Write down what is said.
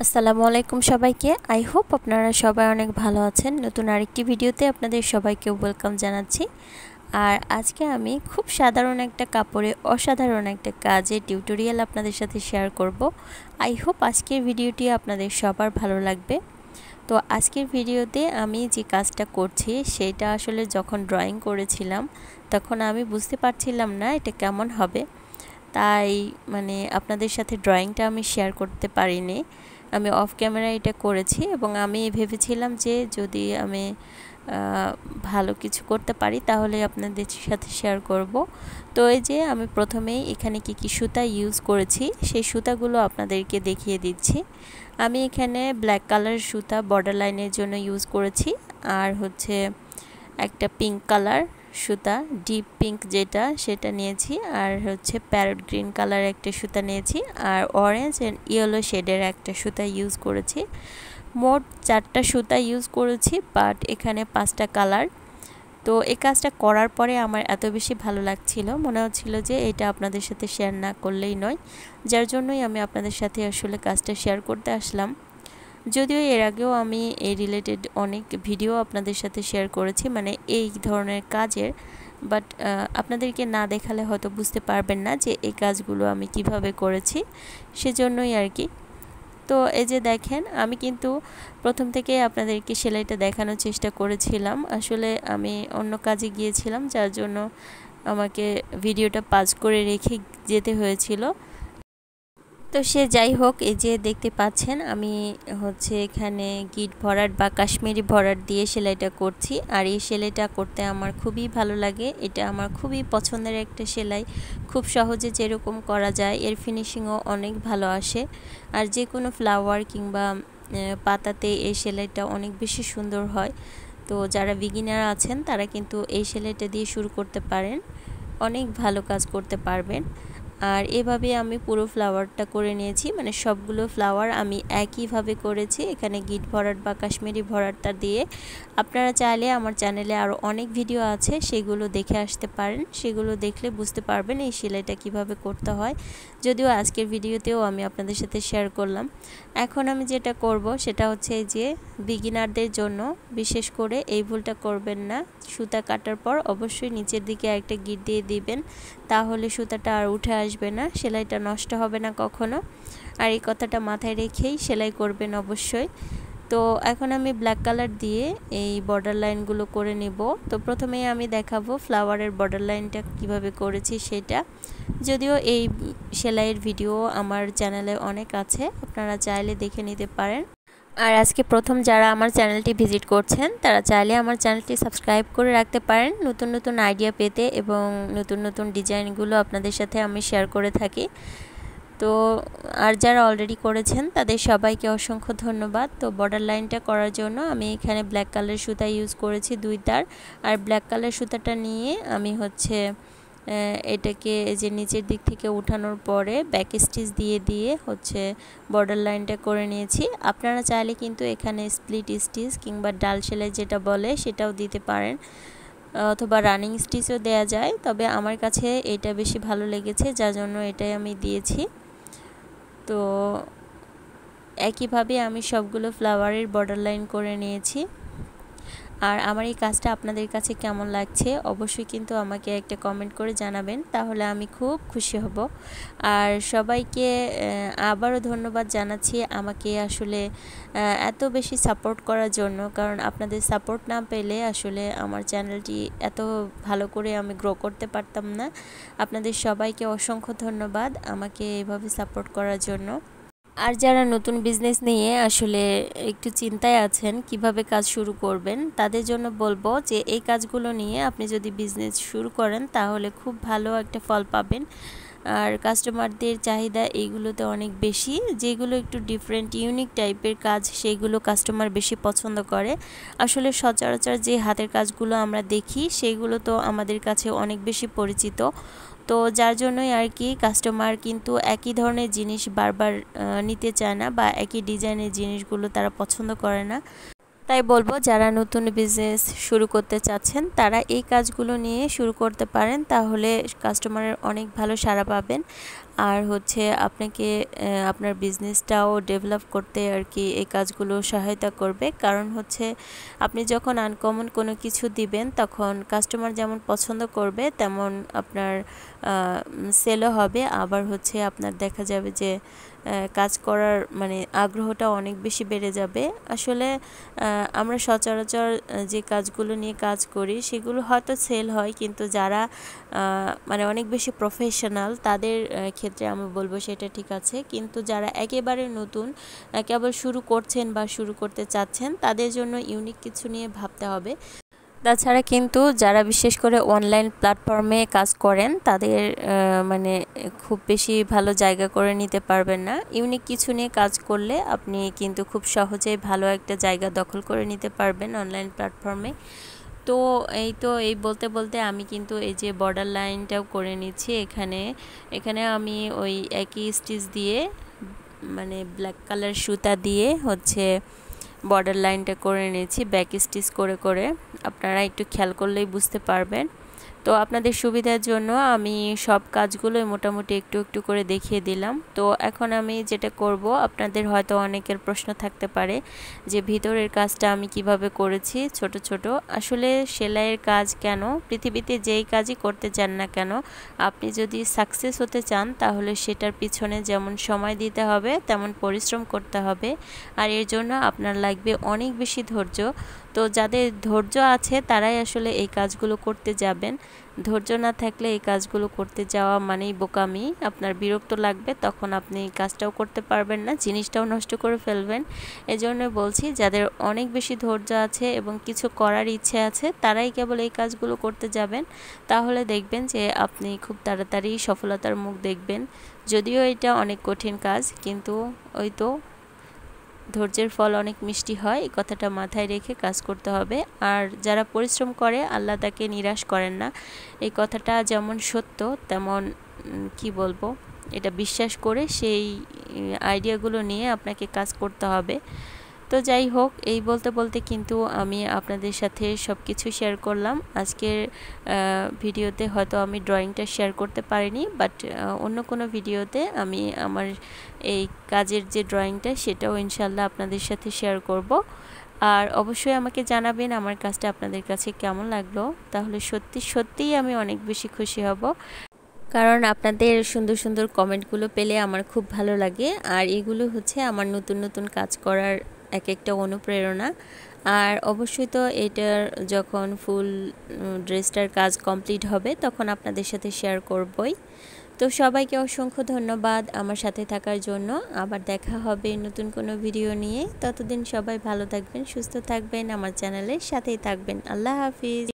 আসসালামু আলাইকুম সবাইকে। আই হোপ আপনারা সবাই অনেক ভালো আছেন। নতুন আরেকটি ভিডিওতে আপনাদের সবাইকে ওয়েলকাম জানাচ্ছি। আর আজকে আমি খুব সাধারণ একটা কাপড়ে অসাধারণ একটা কাজের টিউটোরিয়াল আপনাদের সাথে শেয়ার করব। আই হোপ আজকের ভিডিওটি আপনাদের সবার ভালো লাগবে। তো আজকের ভিডিওতে আমি যে কাজটা করছি সেটা আসলে যখন ড্রয়িং করেছিলাম তখন আমি বুঝতে পারছিলাম না এটা কেমন হবে, তাই আপনাদের সাথে ড্রয়িংটা আমি শেয়ার করতে পারিনি। আমি অফ ক্যামেরা এটা করেছি এবং আমি ভেবেছিলাম যে যদি আমি ভালো কিছু করতে পারি তাহলে আপনাদের সাথে শেয়ার করব। তো এই যে আমি প্রথমেই এখানে কি সুতা ইউজ করেছি সেই সুতাগুলো আপনাদেরকে দেখিয়ে দিচ্ছি। আমি এখানে ব্ল্যাক কালার সুতা বর্ডার লাইনের জন্য ইউজ করেছি, আর হচ্ছে একটা পিঙ্ক কালার সুতা, ডিপ পিঙ্ক যেটা সেটা নিয়েছি, আর হচ্ছে প্যারট গ্রিন কালার একটা সুতা নিয়েছি, আর অরেঞ্জ অ্যান্ড ইয়েলো শেডের একটা সুতা ইউজ করেছি। মোট 4টা সুতা ইউজ করেছি, বাট এখানে 5টা কালার। তো এই কাজটা করার পরে আমার এত বেশি ভালো লাগছিল, মনে হচ্ছিল যে এটা আপনাদের সাথে শেয়ার না করলেই নয়, যার জন্যই আমি আপনাদের সাথে আসলে কাজটা শেয়ার করতে আসলাম। যদিও এর আগেও আমি এই রিলেটেড অনেক ভিডিও আপনাদের সাথে শেয়ার করেছি, এই ধরনের কাজের, বাট আপনাদেরকে না দেখালে হয়তো বুঝতে পারবেন না যে এই কাজগুলো আমি কিভাবে করেছি, সেজন্যই আর কি। তো এই যে দেখেন, আমি কিন্তু প্রথম থেকে আপনাদেরকে সেলাইটা দেখানোর চেষ্টা করেছিলাম। আসলে আমি অন্য কাজে গিয়েছিলাম, যার জন্য আমাকে ভিডিওটা পাজ করে রেখে যেতে হয়েছিল। তো সে যাই হোক, এই যে দেখতে পাচ্ছেন আমি হচ্ছে এখানে গিট ভরাট বা কাশ্মীরি ভরাট দিয়ে সেলাইটা করছি। আর এই সেলাইটা করতে আমার খুবই ভালো লাগে, এটা আমার খুবই পছন্দের একটা সেলাই। খুব সহজে যেরকম করা যায়, এর ফিনিশিংও অনেক ভালো আসে। আর যে কোনো ফ্লাওয়ার কিংবা পাতাতে এই সেলাইটা অনেক বেশি সুন্দর হয়। তো যারা বিগিনার আছেন তারা কিন্তু এই সেলাইটা দিয়ে শুরু করতে পারেন, অনেক ভালো কাজ করতে পারবেন। আর এভাবে আমি পুরো ফ্লাওয়ারটা করে নিয়েছি, সবগুলো ফ্লাওয়ার আমি একইভাবে করেছি। এখানে গিট ভরাট বা কাশ্মীরি ভরাটটা দিয়ে আপনারা চাইলে আমার চ্যানেলে আরও অনেক ভিডিও আছে, সেগুলো দেখে আসতে পারেন। সেগুলো দেখলে বুঝতে পারবেন এই সেলাইটা কিভাবে করতে হয়, যদিও আজকের ভিডিওতেও আমি আপনাদের সাথে শেয়ার করলাম। এখন আমি যেটা করব সেটা হচ্ছে যে বিগিনারদের জন্য বিশেষ করে এই ভুলটা করবেন না। সুতা কাটার পর অবশ্যই নিচের দিকে একটা গিট দিয়ে দিবেন, তাহলে সুতাটা আর উঠে আসবে না, সেলাইটা নষ্ট হবে না কখনো। আর এই কথাটা মাথায় রেখেই সেলাই করবেন অবশ্যই। তো এখন আমি ব্ল্যাক কালার দিয়ে এই বর্ডার লাইনগুলো করে নিব। তো প্রথমেই আমি দেখাবো ফ্লাওয়ারের বর্ডার লাইনটা কিভাবে করেছি সেটা, যদিও এই সেলাইয়ের ভিডিও আমার চ্যানেলে অনেক আছে, আপনারা চাইলে দেখে নিতে পারেন। আর আজকে প্রথম যারা আমার চ্যানেলটি ভিজিট করছেন তারা চাইলে আমার চ্যানেলটি সাবস্ক্রাইব করে রাখতে পারেন, নতুন নতুন আইডিয়া পেতে এবং নতুন নতুন ডিজাইনগুলো আপনাদের সাথে আমি শেয়ার করে থাকি। তো আর যারা অলরেডি করেছেন তাদের সবাইকে অসংখ্য ধন্যবাদ। তো বর্ডার লাইনটা করার জন্য আমি এখানে ব্ল্যাক কালার সুতা ইউজ করেছি 2 তার, আর ব্ল্যাক কালার সুতাটা নিয়ে আমি হচ্ছে এটাকে যে নিচের দিক থেকে উঠানোর পরে ব্যাক স্টিচ দিয়ে হচ্ছে বর্ডার লাইনটা করে নিয়েছি। আপনারা চাইলে কিন্তু এখানে স্প্লিট স্টিচ কিংবা ডাল সেলাই যেটা বলে সেটাও দিতে পারেন, অথবা রানিং স্টিচও দেয়া যায়, তবে আমার কাছে এটা বেশি ভালো লেগেছে, যার জন্য এটাই আমি দিয়েছি। তো একইভাবে আমি সবগুলো ফ্লাওয়ারের বর্ডার লাইন করে নিয়েছি। আর আমার এই কাজটা আপনাদের কাছে কেমন লাগছে অবশ্যই কিন্তু আমাকে একটা কমেন্ট করে জানাবেন, তাহলে আমি খুব খুশি হব। আর সবাইকে আবারও ধন্যবাদ জানাচ্ছি আমাকে আসলে এত বেশি সাপোর্ট করার জন্য, কারণ আপনাদের সাপোর্ট না পেলে আসলে আমার চ্যানেলটি এত ভালো করে আমি গ্রো করতে পারতাম না। আপনাদের সবাইকে অসংখ্য ধন্যবাদ আমাকে এভাবে সাপোর্ট করার জন্য। আর যারা নতুন বিজনেস নিয়ে আসলে একটু চিন্তায় আছেন কিভাবে কাজ শুরু করবেন, তাদের জন্য বলবো যে এই কাজগুলো নিয়ে আপনি যদি বিজনেস শুরু করেন তাহলে খুব ভালো একটা ফল পাবেন। আর কাস্টমারদের চাহিদা এইগুলোতে অনেক বেশি, যেগুলো একটু ডিফারেন্ট ইউনিক টাইপের কাজ সেইগুলো কাস্টমার বেশি পছন্দ করে। আসলে সচরাচর যে হাতের কাজগুলো আমরা দেখি সেগুলো তো আমাদের কাছে অনেক বেশি পরিচিত। তো যার জন্যই আর কি কাস্টমার কিন্তু একই ধরনের জিনিস বারবার নিতে চায় না, বা একই ডিজাইনের জিনিসগুলো তারা পছন্দ করে না। তাই বলবো যারা নতুন বিজনেস শুরু করতে চাচ্ছেন তারা এই কাজগুলো নিয়ে শুরু করতে পারেন, তাহলে কাস্টমারের অনেক ভালো সাড়া পাবেন। আর হচ্ছে আপনাকে আপনার বিজনেসটাও ডেভেলপ করতে আর কি এই কাজগুলো সহায়তা করবে। কারণ হচ্ছে আপনি যখন আনকমন কোনো কিছু দিবেন তখন কাস্টমার যেমন পছন্দ করবে তেমন আপনার সেলও হবে। আবার হচ্ছে আপনার দেখা যাবে যে কাজ করার মানে আগ্রহটা অনেক বেশি বেড়ে যাবে। আসলে আমরা সচরাচর যে কাজগুলো নিয়ে কাজ করি সেগুলো হয়তো সেল হয়, কিন্তু যারা মানে অনেক বেশি প্রফেশনাল তাদের ক্ষেত্রে আমি বলবো সেটা ঠিক আছে। কিন্তু যারা একেবারে নতুন কেবল শুরু করছেন বা শুরু করতে চাচ্ছেন তাদের জন্য ইউনিক কিছু নিয়ে ভাবতে হবে। তাছাড়া কিন্তু যারা বিশেষ করে অনলাইন প্ল্যাটফর্মে কাজ করেন তাদের মানে খুব বেশি ভালো জায়গা করে নিতে পারবেন না। ইউনিক কিছু নিয়ে কাজ করলে আপনি কিন্তু খুব সহজেই ভালো একটা জায়গা দখল করে নিতে পারবেন অনলাইন প্ল্যাটফর্মে। তো এই বলতে বলতে আমি কিন্তু এই যে বর্ডার লাইনটাও করে নিচ্ছি। এখানে আমি ওই একই স্টিচ দিয়ে মানে ব্ল্যাক কালার সুতা দিয়ে হচ্ছে বর্ডার লাইনটা করে নিয়েছি ব্যাক স্টিচ করে করে। আপনারা একটু খেয়াল করলেই বুঝতে পারবেন। তো আপনাদের সুবিধার জন্য আমি সব কাজগুলোই মোটামুটি একটু একটু করে দেখিয়ে দিলাম। তো এখন আমি যেটা করব, আপনাদের হয়তো অনেকের প্রশ্ন থাকতে পারে যে ভিতরের কাজটা আমি কিভাবে করেছি ছোট ছোট। আসলে সেলাইয়ের কাজ কেন, পৃথিবীতে যেই কাজই করতে চান না কেন, আপনি যদি সাকসেস হতে চান তাহলে সেটার পিছনে যেমন সময় দিতে হবে তেমন পরিশ্রম করতে হবে। আর এর জন্য আপনার লাগবে অনেক বেশি ধৈর্য। তো যাদের ধৈর্য আছে তারাই আসলে এই কাজগুলো করতে যাবেন। ধৈর্য না থাকলে এই কাজগুলো করতে যাওয়া মানেই বোকামি। আপনার বিরক্ত লাগবে, তখন আপনি কাজটাও করতে পারবেন না, জিনিসটাও নষ্ট করে ফেলবেন। এজন্য বলছি যাদের অনেক বেশি ধৈর্য আছে এবং কিছু করার ইচ্ছে আছে তারাই কেবল এই কাজগুলো করতে যাবেন। তাহলে দেখবেন যে আপনি খুব তাড়াতাড়ি সফলতার মুখ দেখবেন। যদিও এটা অনেক কঠিন কাজ, কিন্তু ওই তো ধৈর্যের ফল অনেক মিষ্টি হয়, এই কথাটা মাথায় রেখে কাজ করতে হবে। আর যারা পরিশ্রম করে আল্লাহ তাকে নিরাশ করেন না, এই কথাটা যেমন সত্য তেমন কি বলবো, এটা বিশ্বাস করে সেই আইডিয়াগুলো নিয়ে আপনাকে কাজ করতে হবে। তো যাই হোক, এই বলতে বলতে কিন্তু আমি আপনাদের সাথে সব কিছু শেয়ার করলাম। আজকের ভিডিওতে হয়তো আমি ড্রয়িংটা শেয়ার করতে পারিনি, বাট অন্য কোনো ভিডিওতে আমি আমার এই কাজের যে ড্রয়িংটা সেটাও ইনশাল্লাহ আপনাদের সাথে শেয়ার করব। আর অবশ্যই আমাকে জানাবেন আমার কাজটা আপনাদের কাছে কেমন লাগলো, তাহলে সত্যিই আমি অনেক বেশি খুশি হব। কারণ আপনাদের সুন্দর সুন্দর কমেন্টগুলো পেলে আমার খুব ভালো লাগে। আর এগুলো হচ্ছে আমার নতুন নতুন কাজ করার এক একটা অনুপ্রেরণা। আর অবশ্যই তো এটার যখন ফুল ড্রেসটার কাজ কমপ্লিট হবে তখন আপনাদের সাথে শেয়ার করবই। তো সবাইকে অসংখ্য ধন্যবাদ আমার সাথে থাকার জন্য। আবার দেখা হবে নতুন কোনো ভিডিও নিয়ে। ততদিন সবাই ভালো থাকবেন, সুস্থ থাকবেন, আমার চ্যানেলের সাথেই থাকবেন। আল্লাহ হাফিজ।